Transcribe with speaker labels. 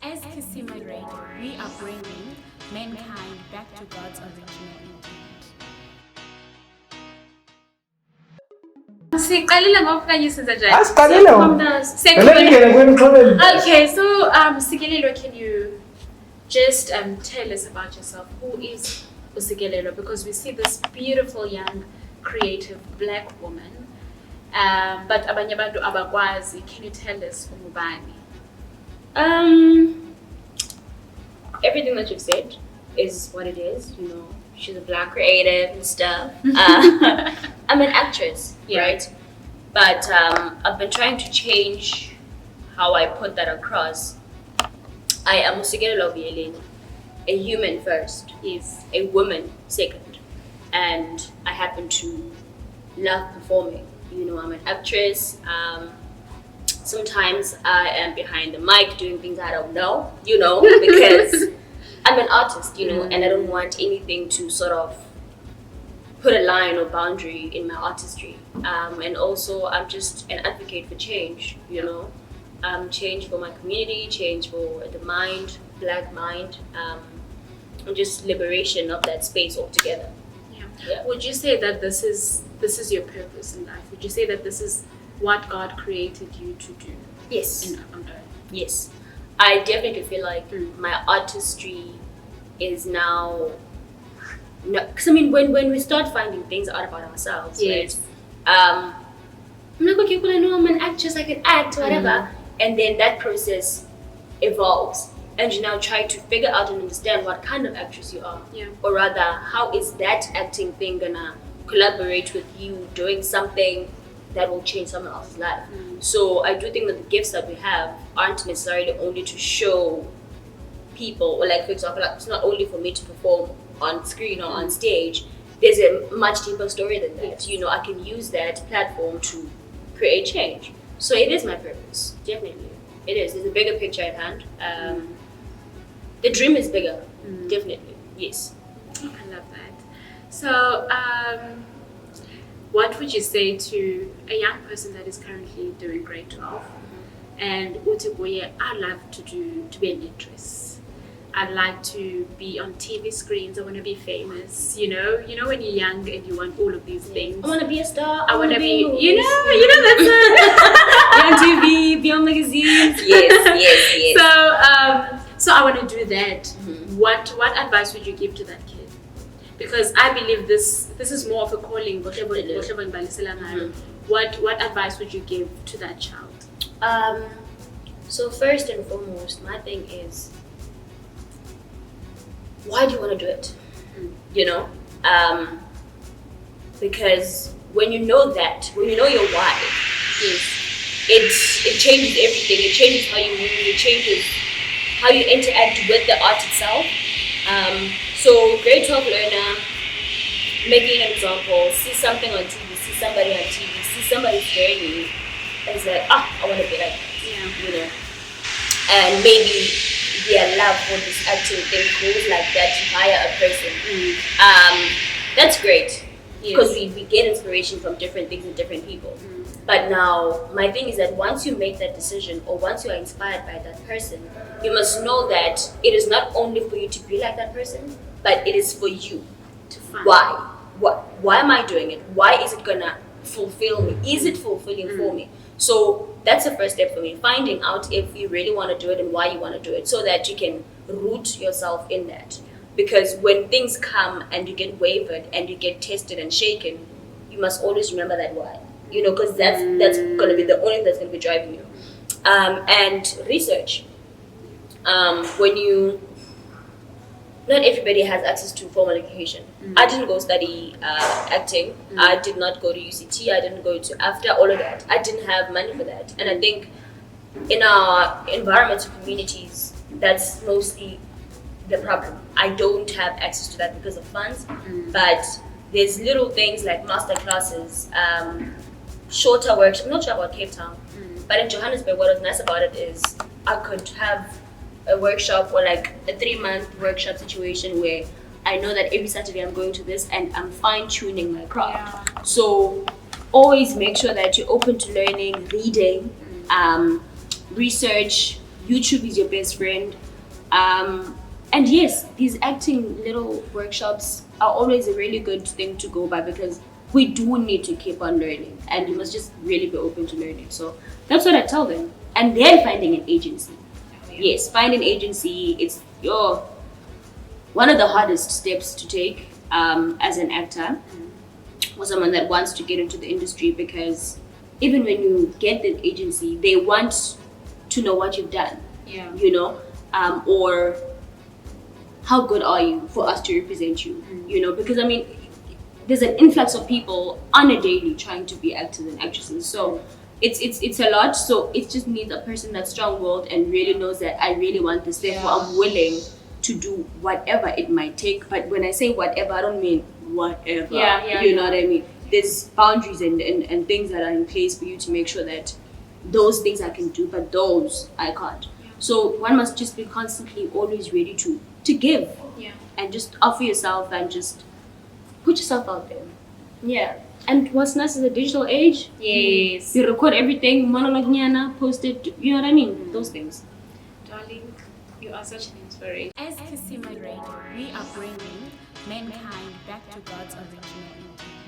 Speaker 1: As Kisima Radio, we are bringing mankind back to God's original intent. Sikelelwa ngokukanye senza njani?
Speaker 2: Asiqalile
Speaker 1: Okay, so Sikelelwa, can you just tell us about yourself? Who is Sikelelwa? Because we see this beautiful young creative black woman, but abanye abantu abakwazi. Can you tell us Mbali?
Speaker 3: Everything that you've said is what it is. You know, she's a black creative and stuff. I'm an actress, right? But I've been trying to change how I put that across. I am Sikelelwa Vuyeleni, a human first, is a woman second, and I happen to love performing. You know, I'm an actress. Sometimes I am behind the mic doing things I don't know, you know, because I'm an artist, you know, and I don't want anything to sort of put a line or boundary in my artistry. And also, I'm just an advocate for change, you know, change for my community, change for the mind, black mind, and just liberation of that space altogether.
Speaker 1: Yeah. Would you say that this is your purpose in life? Would you say that this is what God created you to do?
Speaker 3: Yes.
Speaker 1: On earth?
Speaker 3: Yes. I definitely feel like my artistry is now, because I mean, when we start finding things out about ourselves,
Speaker 1: yes,
Speaker 3: right? I'm like, okay, well, I know I'm an actress, I can act, whatever. And then that process evolves. And you now try to figure out and understand what kind of actress you are.
Speaker 1: Yeah.
Speaker 3: Or rather, how is that acting thing gonna collaborate with you doing something that will change someone else's life. So I do think that the gifts that we have aren't necessarily only to show people, or like, for example, like, it's not only for me to perform on screen or on stage. There's a much deeper story than that.
Speaker 1: Yes.
Speaker 3: You know, I can use that platform to create change. So it is my purpose, definitely. It is. There's a bigger picture at hand. The dream is bigger, definitely. Yes.
Speaker 1: I love that. So, what would you say to a young person that is currently doing great enough and uthi, I'd love to be an actress. I'd like to be on TV screens. I want to be famous. You know when you're young and you want all of these things.
Speaker 3: I want to be a star.
Speaker 1: I want to be, that's it. Be on TV, be on magazines.
Speaker 3: Yes.
Speaker 1: So I want to do that. What advice would you give to that kid? Because I believe this is more of a calling. What advice would you give to that child?
Speaker 3: So first and foremost, my thing is, why do you want to do it? You know, because when you know your why, it changes everything. It changes how you move. It changes how you interact with the art itself. So grade 12 learner, making an example, see something on TV, see somebody on TV, see somebody journey, and it's like, I want to be like that, you know. And maybe their love for this acting thing goes like that via a person. That's great, because we get inspiration from different things and different people. But now, my thing is that once you make that decision, or once you are inspired by that person, you must know that it is not only for you to be like that person, but it is for you.
Speaker 1: To find.
Speaker 3: Why am I doing it? Why is it gonna fulfill me? Is it fulfilling for me? So that's the first step for me, finding out if you really want to do it and why you want to do it, so that you can root yourself in that. Because when things come and you get wavered and you get tested and shaken, you must always remember that why. You know, because that's going to be the only thing that's going to be driving you. And research. Not everybody has access to formal education. I didn't go study acting. I did not go to UCT. I didn't go to after all of that. I didn't have money for that. And I think in our environmental communities, that's mostly the problem. I don't have access to that because of funds. But there's little things like master classes, shorter workshops. I'm not sure about Cape Town, but in Johannesburg, what was nice about it is I could have a workshop, or like a 3-month workshop situation where I know that every Saturday I'm going to this and I'm fine-tuning my craft. So always make sure that you're open to learning, reading, research, YouTube is your best friend. And yes, these acting little workshops are always a really good thing to go by, because we do need to keep on learning, and you must just really be open to learning. So that's what I tell them. And then finding an agency. Yes, find an agency. It's one of the hardest steps to take as an actor or someone that wants to get into the industry, because even when you get the agency, they want to know what you've done.
Speaker 1: Yeah.
Speaker 3: You know, or how good are you for us to represent you? You know, because I mean, there's an influx of people on a daily trying to be actors and actresses. So it's a lot. So it just needs a person that's strong-willed and really knows that I really want this. Therefore, I'm willing to do whatever it might take. But when I say whatever, I don't mean whatever. You know what I mean? There's boundaries and things that are in place for you to make sure that those things I can do, but those I can't. So one must just be constantly always ready to give. And just offer yourself and just put yourself out there. Yeah. And what's nice is the digital age.
Speaker 1: Yes.
Speaker 3: You record everything, monologue, post it, you know what I mean? Those things.
Speaker 1: Darling, you are such an inspiration.
Speaker 2: As Kisima Radio, we are bringing mankind back to God's original intent.